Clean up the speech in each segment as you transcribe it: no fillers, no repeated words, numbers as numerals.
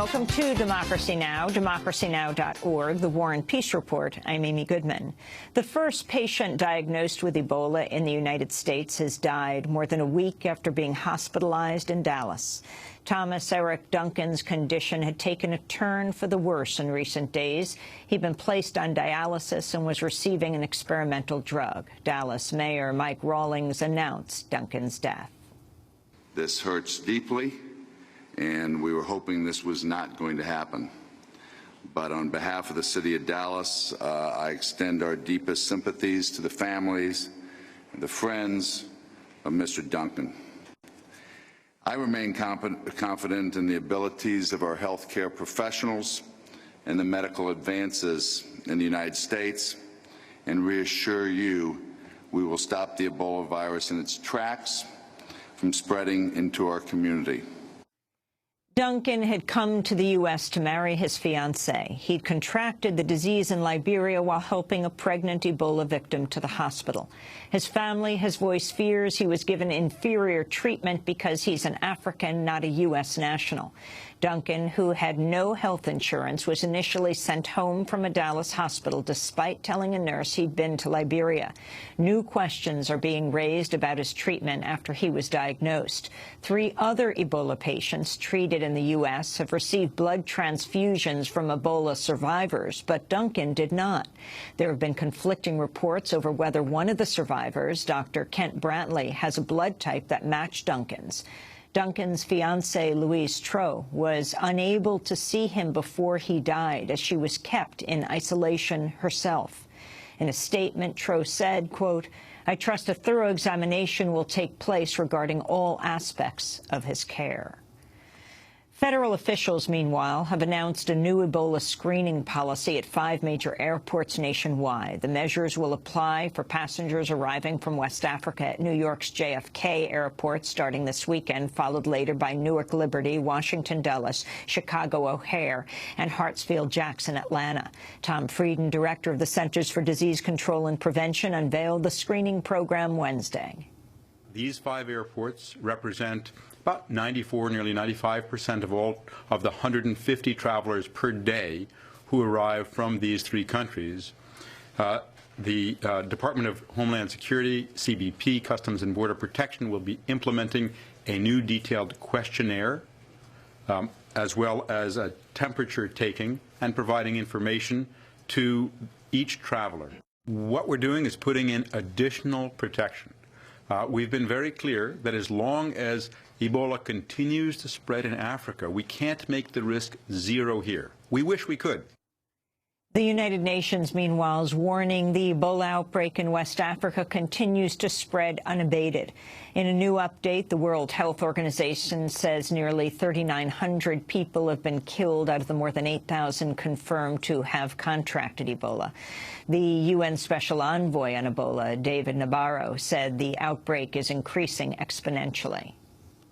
Welcome to Democracy Now!, democracynow.org, the War and Peace Report. I'm Amy Goodman. The first patient diagnosed with Ebola in the United States has died more than a week after being hospitalized in Dallas. Thomas Eric Duncan's condition had taken a turn for the worse in recent days. He'd been placed on dialysis and was receiving an experimental drug. Dallas Mayor Mike Rawlings announced Duncan's death. This hurts deeply, and we were hoping this was not going to happen. But on behalf of the city of Dallas, I extend our deepest sympathies to the families and the friends of Mr. Duncan. I remain confident in the abilities of our healthcare professionals and the medical advances in the United States, and reassure you we will stop the Ebola virus in its tracks from spreading into our community. Duncan had come to the U.S. to marry his fiancée. He'd contracted the disease in Liberia while helping a pregnant Ebola victim to the hospital. His family has voiced fears he was given inferior treatment because he's an African, not a U.S. national. Duncan, who had no health insurance, was initially sent home from a Dallas hospital despite telling a nurse he'd been to Liberia. New questions are being raised about his treatment after he was diagnosed. 3 other Ebola patients treated in the U.S. have received blood transfusions from Ebola survivors, but Duncan did not. There have been conflicting reports over whether one of the survivors, Dr. Kent Brantley, has a blood type that matched Duncan's. Duncan's fiancée, Louise Tro, was unable to see him before he died as she was kept in isolation herself. In a statement, Tro said, quote, "I trust a thorough examination will take place regarding all aspects of his care." Federal officials, meanwhile, have announced a new Ebola screening policy at 5 major airports nationwide. The measures will apply for passengers arriving from West Africa at New York's JFK airport starting this weekend, followed later by Newark Liberty, Washington Dulles, Chicago O'Hare, and Hartsfield-Jackson, Atlanta. Tom Frieden, director of the Centers for Disease Control and Prevention, unveiled the screening program Wednesday. These 5 airports represent about 94, nearly 95% of all of the 150 travelers per day who arrive from these 3 countries. The Department of Homeland Security, CBP, Customs and Border Protection will be implementing a new detailed questionnaire, as well as a temperature taking and providing information to each traveler. What we're doing is putting in additional protection. We've been very clear that as long as Ebola continues to spread in Africa, we can't make the risk zero here. We wish we could. The United Nations, meanwhile, is warning the Ebola outbreak in West Africa continues to spread unabated. In a new update, the World Health Organization says nearly 3,900 people have been killed out of the more than 8,000 confirmed to have contracted Ebola. The UN Special Envoy on Ebola, David Nabarro, said the outbreak is increasing exponentially.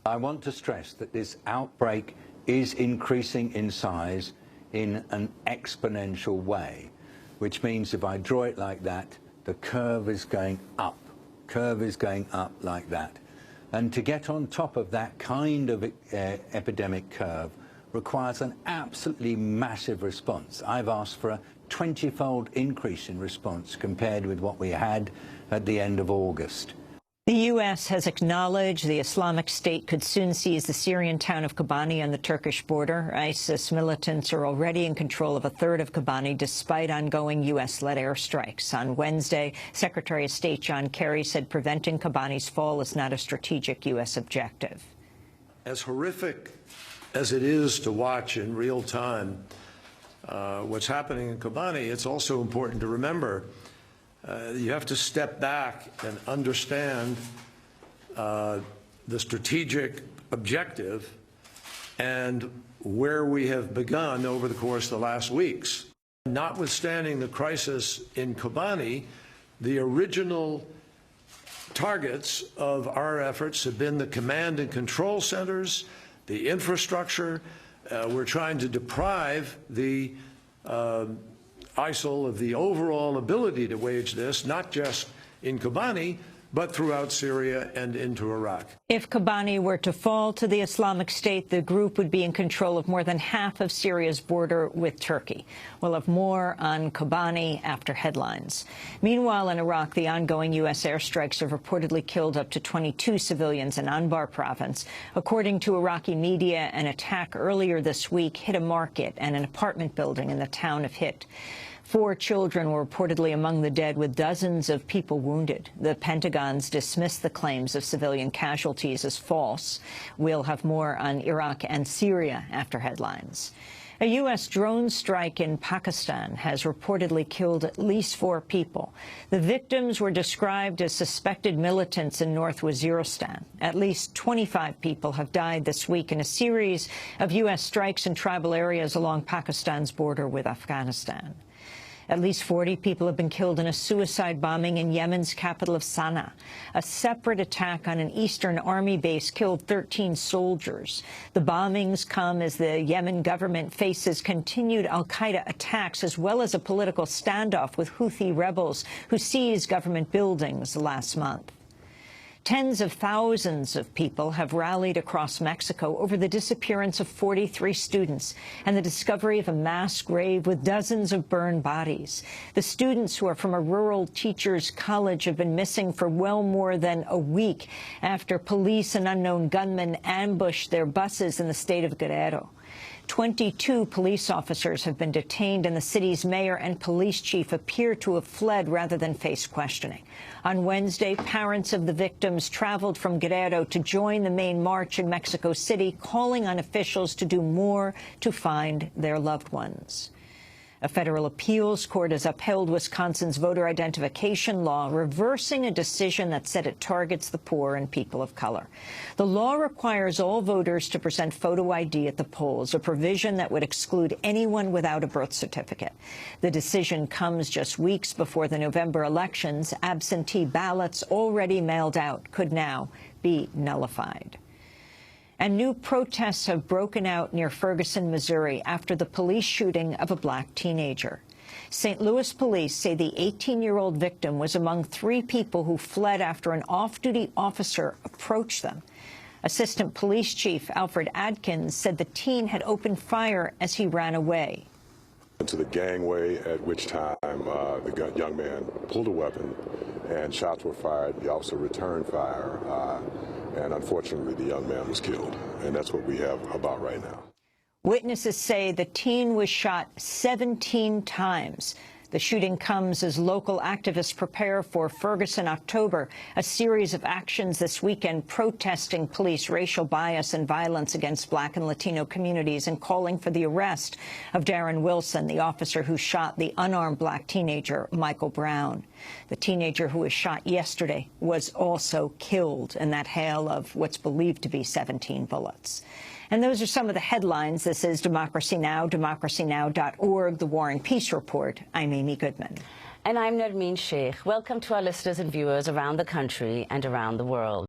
I want to stress that this outbreak is increasing in size in an exponential way, which means if I draw it like that, the curve is going up. Curve is going up like that. And to get on top of that kind of epidemic curve requires an absolutely massive response. I've asked for a 20-fold increase in response compared with what we had at the end of August. The U.S. has acknowledged the Islamic State could soon seize the Syrian town of Kobani on the Turkish border. ISIS militants are already in control of a third of Kobani, despite ongoing U.S.-led airstrikes. On Wednesday, Secretary of State John Kerry said preventing Kobani's fall is not a strategic U.S. objective. As horrific as it is to watch in real time what's happening in Kobani, it's also important to remember you have to step back and understand the strategic objective and where we have begun over the course of the last weeks. Notwithstanding the crisis in Kobani, the original targets of our efforts have been the command and control centers, the infrastructure. We're trying to deprive the ISIL of the overall ability to wage this, not just in Kobani, but throughout Syria and into Iraq. If Kobani were to fall to the Islamic State, the group would be in control of more than half of Syria's border with Turkey. We'll have more on Kobani after headlines. Meanwhile, in Iraq, the ongoing U.S. airstrikes have reportedly killed up to 22 civilians in Anbar province. According to Iraqi media, an attack earlier this week hit a market and an apartment building in the town of Hit. 4 children were reportedly among the dead, with dozens of people wounded. The Pentagon's dismissed the claims of civilian casualties as false. We'll have more on Iraq and Syria after headlines. A U.S. drone strike in Pakistan has reportedly killed at least 4 people. The victims were described as suspected militants in North Waziristan. At least 25 people have died this week in a series of U.S. strikes in tribal areas along Pakistan's border with Afghanistan. At least 40 people have been killed in a suicide bombing in Yemen's capital of Sana'a. A separate attack on an Eastern Army base killed 13 soldiers. The bombings come as the Yemen government faces continued al-Qaeda attacks, as well as a political standoff with Houthi rebels who seized government buildings last month. Tens of thousands of people have rallied across Mexico over the disappearance of 43 students and the discovery of a mass grave with dozens of burned bodies. The students, who are from a rural teachers' college, have been missing for well more than a week after police and unknown gunmen ambushed their buses in the state of Guerrero. 22 police officers have been detained, and the city's mayor and police chief appear to have fled rather than face questioning. On Wednesday, parents of the victims traveled from Guerrero to join the main march in Mexico City, calling on officials to do more to find their loved ones. A federal appeals court has upheld Wisconsin's voter identification law, reversing a decision that said it targets the poor and people of color. The law requires all voters to present photo ID at the polls, a provision that would exclude anyone without a birth certificate. The decision comes just weeks before the November elections. Absentee ballots already mailed out could now be nullified. And new protests have broken out near Ferguson, Missouri, after the police shooting of a black teenager. St. Louis police say the 18-year-old victim was among 3 people who fled after an off-duty officer approached them. Assistant Police Chief Alfred Adkins said the teen had opened fire as he ran away. To the gangway, at which time the young man pulled a weapon and shots were fired. The officer returned fire, and unfortunately the young man was killed. And that's what we have about right now. Witnesses say the teen was shot 17 times. The shooting comes as local activists prepare for Ferguson October, a series of actions this weekend protesting police racial bias and violence against black and Latino communities, and calling for the arrest of Darren Wilson, the officer who shot the unarmed black teenager Michael Brown. The teenager who was shot yesterday was also killed in that hail of what's believed to be 17 bullets. And those are some of the headlines. This is Democracy Now!, democracynow.org, The War and Peace Report. I'm Amy Goodman. And I'm Nermeen Sheikh. Welcome to our listeners and viewers around the country and around the world.